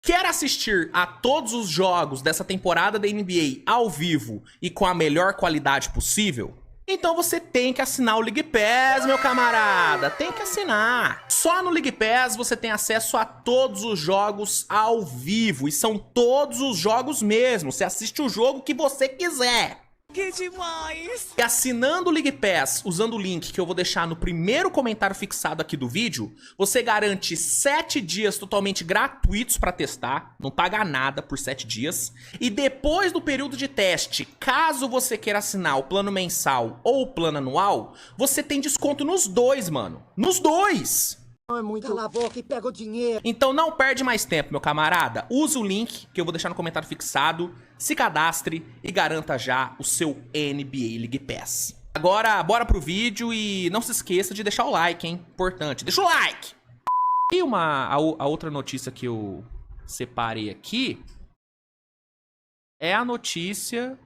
Quer assistir a todos os jogos dessa temporada da NBA ao vivo e com a melhor qualidade possível? Então você tem que assinar o League Pass, meu camarada. Tem que assinar. Só no League Pass você tem acesso a todos os jogos ao vivo. E são todos os jogos mesmo. Você assiste o jogo que você quiser. Que demais! E assinando o League Pass, usando o link que eu vou deixar no primeiro comentário fixado aqui do vídeo, você garante 7 dias totalmente gratuitos para testar, não paga nada por 7 dias. E depois do período de teste, caso você queira assinar o plano mensal ou o plano anual, você tem desconto nos dois, mano. Nos dois! É muito. Cala a boca e pega o dinheiro. Então não perde mais tempo, meu camarada. Use o link que eu vou deixar no comentário fixado, se cadastre e garanta já o seu NBA League Pass. Agora, bora pro vídeo e não se esqueça de deixar o like, hein? Importante, deixa o like! E a outra notícia que eu separei aqui é a notícia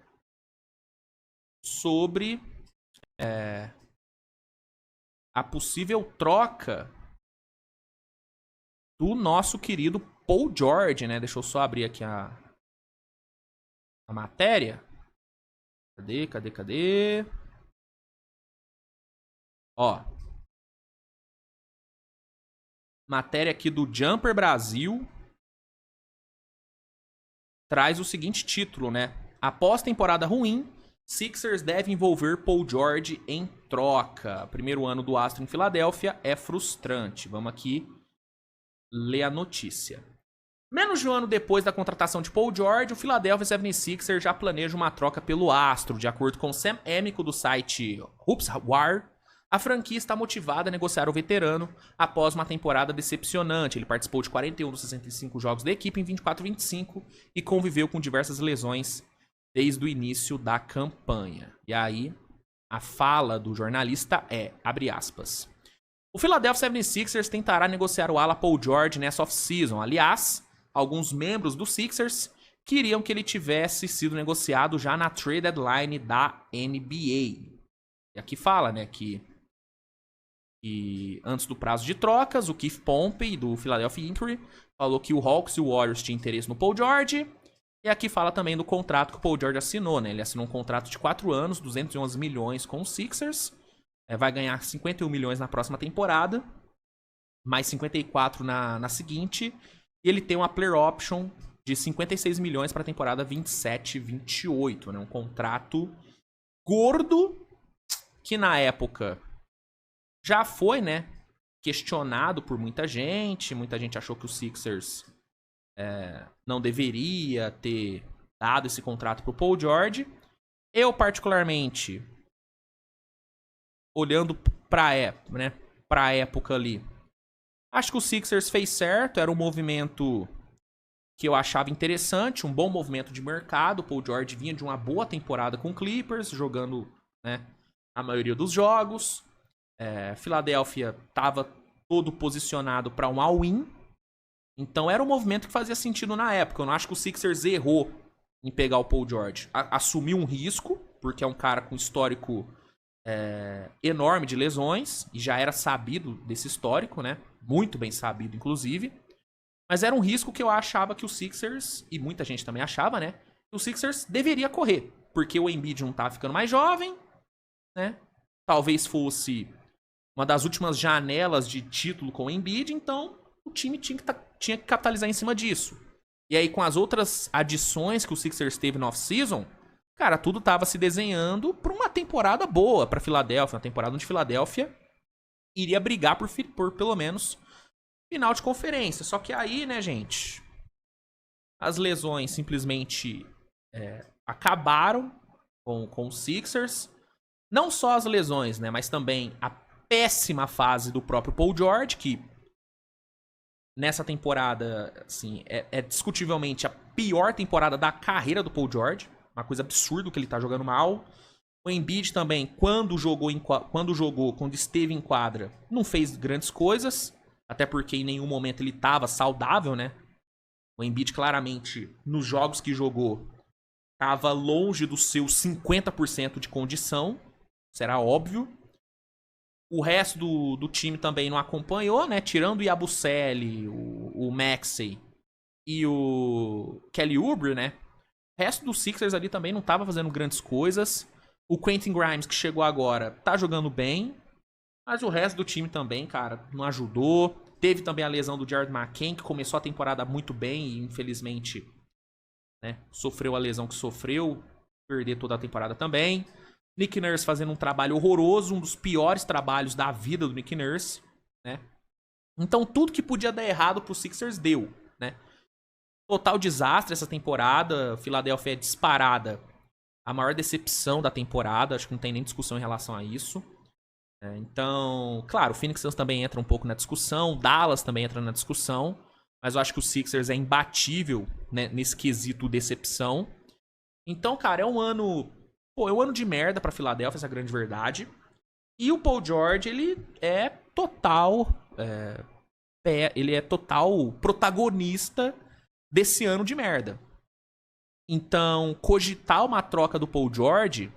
sobre a possível troca do nosso querido Paul George, né? Deixa eu só abrir aqui a matéria. Cadê? Ó. Matéria aqui do Jumper Brasil. Traz o seguinte título, né? Após temporada ruim, Sixers deve envolver Paul George em troca. Primeiro ano do astro em Filadélfia é frustrante. Vamos aqui ler a notícia. Menos de um ano depois da contratação de Paul George, o Philadelphia 76ers já planeja uma troca pelo astro. De acordo com Sam Amico do site Hoops War, a franquia está motivada a negociar o veterano após uma temporada decepcionante. Ele participou de 41 dos 65 jogos da equipe em 24-25 e conviveu com diversas lesões desde o início da campanha. E aí, a fala do jornalista é, abre aspas, o Philadelphia 76ers tentará negociar o ala Paul George nessa off-season. Aliás, alguns membros do Sixers queriam que ele tivesse sido negociado já na trade deadline da NBA. E aqui fala, né, que antes do prazo de trocas, o Keith Pompey, do Philadelphia Inquiry, falou que o Hawks e o Warriors tinham interesse no Paul George. E aqui fala também do contrato que o Paul George assinou, né? Ele assinou um contrato de 4 anos, 211 milhões com os Sixers. Vai ganhar 51 milhões na próxima temporada, mais 54 na seguinte. E ele tem uma player option de 56 milhões para a temporada 27-28, né? Um contrato gordo que na época já foi, né, questionado por muita gente. Muita gente achou que o Sixers não deveria ter dado esse contrato para o Paul George. Eu, particularmente, olhando pra época ali, acho que o Sixers fez certo. Era um movimento que eu achava interessante, um bom movimento de mercado. O Paul George vinha de uma boa temporada com o Clippers, jogando, né, a maioria dos jogos. Filadélfia estava todo posicionado para um all-in. Então era um movimento que fazia sentido na época. Eu não acho que o Sixers errou em pegar o Paul George. Assumiu um risco, porque é um cara com histórico enorme de lesões, e já era sabido desse histórico, né? Muito bem sabido, inclusive. Mas era um risco que eu achava que o Sixers, e muita gente também achava, né? Que o Sixers deveria correr, porque o Embiid não tava ficando mais jovem, né? Talvez fosse uma das últimas janelas de título com o Embiid, então o time tinha que capitalizar em cima disso. E aí, com as outras adições que o Sixers teve no off-season, cara, tudo tava se desenhando para uma temporada boa para Filadélfia, uma temporada onde Filadélfia iria brigar por pelo menos final de conferência. Só que aí, né, gente, as lesões simplesmente acabaram com os Sixers. Não só as lesões, né, mas também a péssima fase do próprio Paul George, que nessa temporada, assim, é discutivelmente a pior temporada da carreira do Paul George. Uma coisa absurda que ele tá jogando mal. O Embiid também, quando esteve em quadra, não fez grandes coisas. Até porque em nenhum momento ele tava saudável, né? O Embiid claramente, nos jogos que jogou, tava longe dos seus 50% de condição. Isso era óbvio. O resto do time também não acompanhou, né? Tirando o Yabusele, o Maxey e o Kelly Oubre, né? O resto dos Sixers ali também não tava fazendo grandes coisas. O Quentin Grimes, que chegou agora, tá jogando bem. Mas o resto do time também, cara, não ajudou. Teve também a lesão do Jared McCain, que começou a temporada muito bem e infelizmente, né, sofreu a lesão que sofreu. Perder toda a temporada também. Nick Nurse fazendo um trabalho horroroso, um dos piores trabalhos da vida do Nick Nurse, né? Então tudo que podia dar errado pro Sixers deu, né? Total desastre essa temporada. Philadelphia é disparada a maior decepção da temporada. Acho que não tem nem discussão em relação a isso. Então, claro, o Phoenix Suns também entra um pouco na discussão. Dallas também entra na discussão. Mas eu acho que o Sixers é imbatível, né, nesse quesito decepção. Então, cara, é um ano... Pô, é um ano de merda pra Philadelphia, essa é a grande verdade. E o Paul George, ele é total... ele é total protagonista desse ano de merda. Então, cogitar uma troca do Paul George,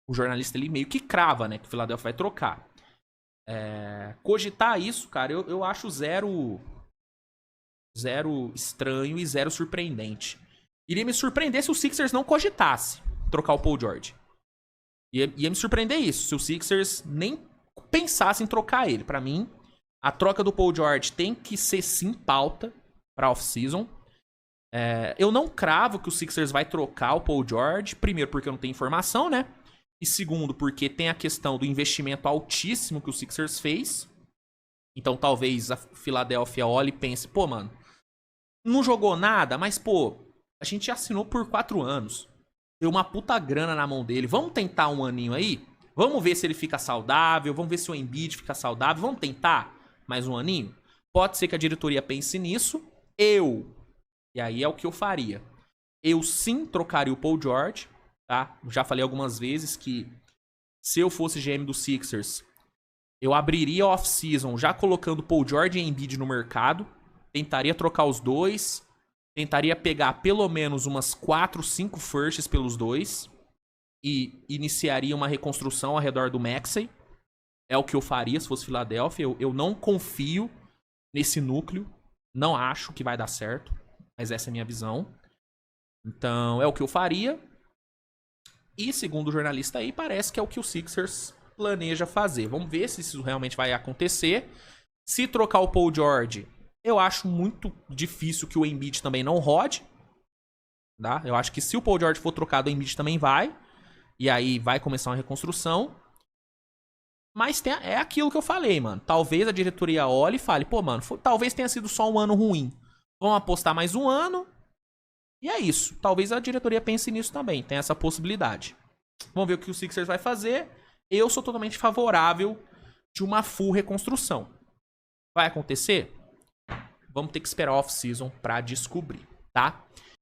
o jornalista ele meio que crava, né, que o Philadelphia vai trocar. Cogitar isso, cara, eu acho zero estranho e zero surpreendente. Iria me surpreender se o Sixers não cogitasse trocar o Paul George. Ia me surpreender isso, se o Sixers nem pensasse em trocar ele. Pra mim, a troca do Paul George tem que ser sim pauta pra off-season. Eu não cravo que o Sixers vai trocar o Paul George. Primeiro, porque eu não tenho informação, né? E segundo, porque tem a questão do investimento altíssimo que o Sixers fez. Então, talvez a Philadelphia olhe e pense, pô, mano, não jogou nada, mas, pô, a gente assinou por 4 anos. Deu uma puta grana na mão dele. Vamos tentar um aninho aí? Vamos ver se ele fica saudável. Vamos ver se o Embiid fica saudável. Vamos tentar mais um aninho? Pode ser que a diretoria pense nisso. E aí é o que eu faria. Eu sim trocaria o Paul George, tá? Já falei algumas vezes que se eu fosse GM do Sixers, eu abriria a off-season já colocando Paul George e Embiid no mercado. Tentaria trocar os dois. Tentaria pegar pelo menos umas 4, 5 firsts pelos dois. E iniciaria uma reconstrução ao redor do Maxey. É o que eu faria se fosse Philadelphia. Eu não confio nesse núcleo. Não acho que vai dar certo. Mas essa é a minha visão. Então, é o que eu faria. E segundo o jornalista aí, parece que é o que o Sixers planeja fazer. Vamos ver se isso realmente vai acontecer. Se trocar o Paul George, eu acho muito difícil que o Embiid também não rode. Tá? Eu acho que se o Paul George for trocado, o Embiid também vai. E aí vai começar uma reconstrução. Mas é aquilo que eu falei, mano. Talvez a diretoria olhe e fale, pô, mano, talvez tenha sido só um ano ruim. Vamos apostar mais um ano. E é isso. Talvez a diretoria pense nisso também. Tem essa possibilidade. Vamos ver o que o Sixers vai fazer. Eu sou totalmente favorável de uma full reconstrução. Vai acontecer? Vamos ter que esperar a off-season pra descobrir, tá?